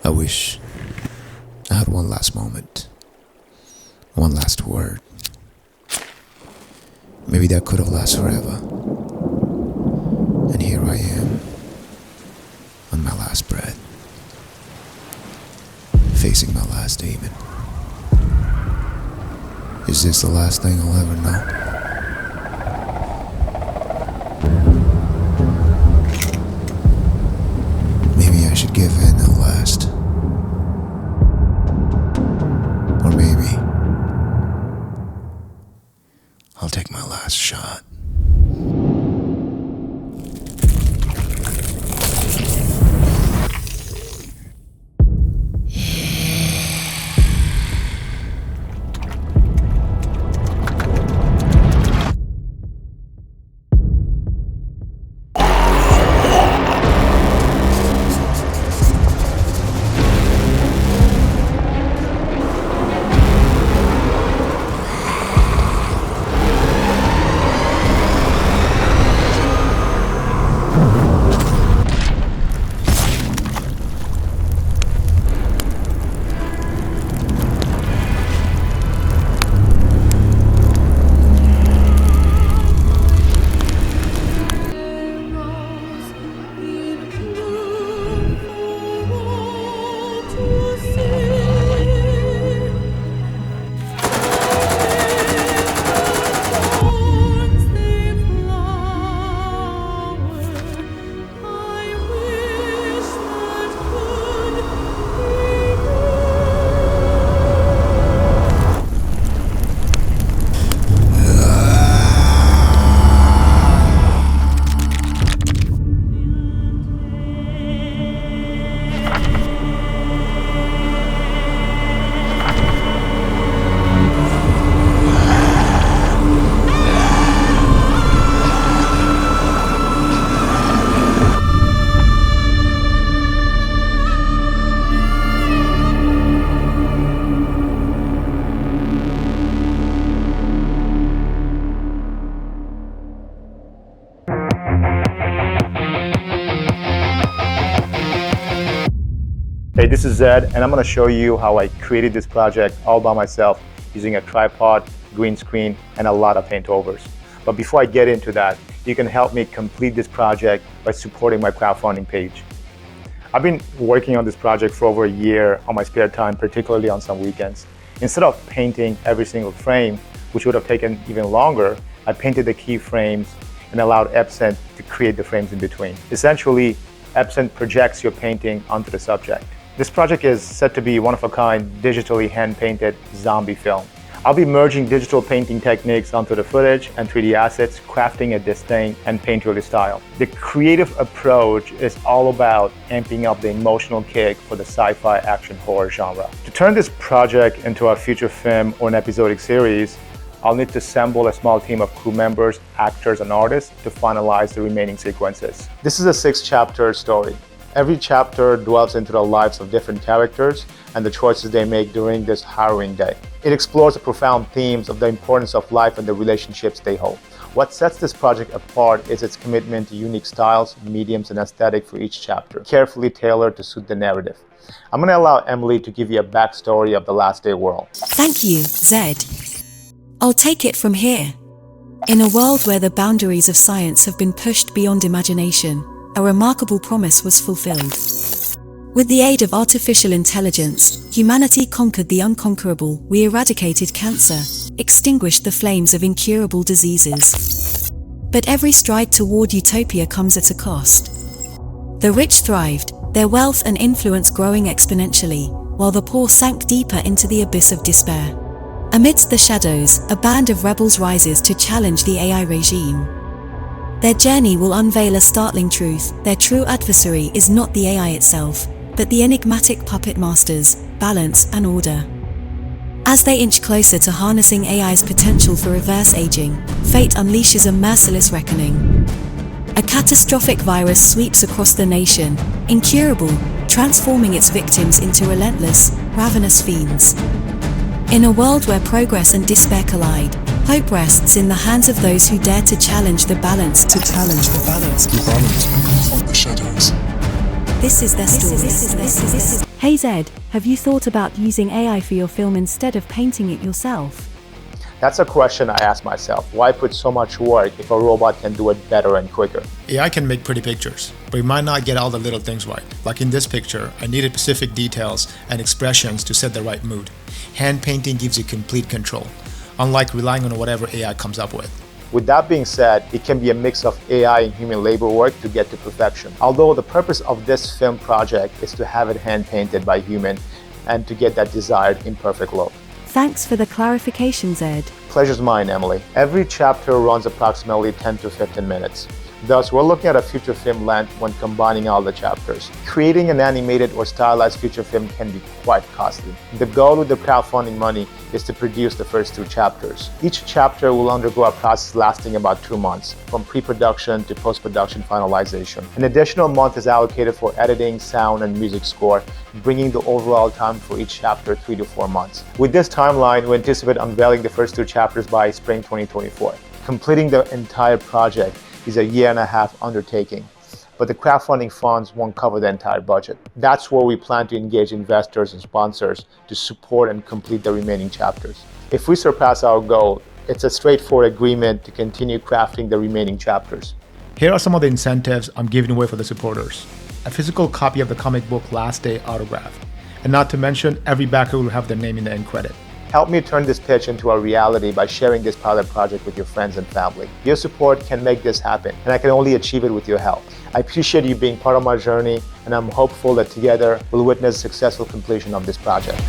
I wish I had one last moment, one last word. Maybe that could have lasted forever. And here I am, on my last breath, facing my last demon. Is this the last thing I'll ever know? Maybe I should give in at last. Or maybe I'll take my last shot. Hey, this is Zed, and I'm going to show you how I created this project all by myself using a tripod, green screen, and a lot of paint overs. But before I get into that, you can help me complete this project by supporting my crowdfunding page. I've been working on this project for over a year on my spare time, particularly on some weekends. Instead of painting every single frame, which would have taken even longer, I painted the key frames and allowed Epson to create the frames in between. Essentially, Epson projects your painting onto the subject. This project is set to be one-of-a-kind, digitally hand-painted zombie film. I'll be merging digital painting techniques onto the footage and 3D assets, crafting a distinct and painterly style. The creative approach is all about amping up the emotional kick for the sci-fi action horror genre. To turn this project into a feature film or an episodic series, I'll need to assemble a small team of crew members, actors, and artists to finalize the remaining sequences. This is a 6-chapter story. Every chapter dwells into the lives of different characters and the choices they make during this harrowing day. It explores the profound themes of the importance of life and the relationships they hold. What sets this project apart is its commitment to unique styles, mediums, and aesthetic for each chapter, carefully tailored to suit the narrative. I'm going to allow Emily to give you a backstory of the Last Day world. Thank you, Zed. I'll take it from here. In a world where the boundaries of science have been pushed beyond imagination, a remarkable promise was fulfilled. With the aid of artificial intelligence, humanity conquered the unconquerable. We eradicated cancer, extinguished the flames of incurable diseases. But every stride toward utopia comes at a cost. The rich thrived, their wealth and influence growing exponentially, while the poor sank deeper into the abyss of despair. Amidst the shadows, a band of rebels rises to challenge the AI regime. Their journey will unveil a startling truth: their true adversary is not the AI itself, but the enigmatic puppet masters, balance and order. As they inch closer to harnessing AI's potential for reverse aging, fate unleashes a merciless reckoning. A catastrophic virus sweeps across the nation, incurable, transforming its victims into relentless, ravenous fiends. In a world where progress and despair collide, hope rests in the hands of those who dare to challenge the balance. To challenge the balance, and confront the shadows. This is their story. Hey Zed, have you thought about using AI for your film instead of painting it yourself? That's a question I ask myself. Why put so much work if a robot can do it better and quicker? AI can make pretty pictures, but it might not get all the little things right. Like in this picture, I needed specific details and expressions to set the right mood. Hand painting gives you complete control, unlike relying on whatever AI comes up with. With that being said, it can be a mix of AI and human labor work to get to perfection. Although the purpose of this film project is to have it hand painted by human and to get that desired imperfect look. Thanks for the clarification, Zed. Pleasure's mine, Emily. Every chapter runs approximately 10 to 15 minutes. Thus, we're looking at a feature film length when combining all the chapters. Creating an animated or stylized feature film can be quite costly. The goal with the crowdfunding money is to produce the first 2 chapters. Each chapter will undergo a process lasting about 2 months, from pre-production to post-production finalization. An additional month is allocated for editing, sound, and music score, bringing the overall time for each chapter 3 to 4 months. With this timeline, we anticipate unveiling the first 2 chapters by spring 2024. Completing the entire project is a 1.5-year undertaking, but the crowdfunding funds won't cover the entire budget. That's where we plan to engage investors and sponsors to support and complete the remaining chapters. If we surpass our goal, it's a straightforward agreement to continue crafting the remaining chapters. Here are some of the incentives I'm giving away for the supporters. A physical copy of the comic book Last Day autograph. And not to mention, every backer will have their name in the end credit. Help me turn this pitch into a reality by sharing this pilot project with your friends and family. Your support can make this happen, and I can only achieve it with your help. I appreciate you being part of my journey, and I'm hopeful that together we'll witness successful completion of this project.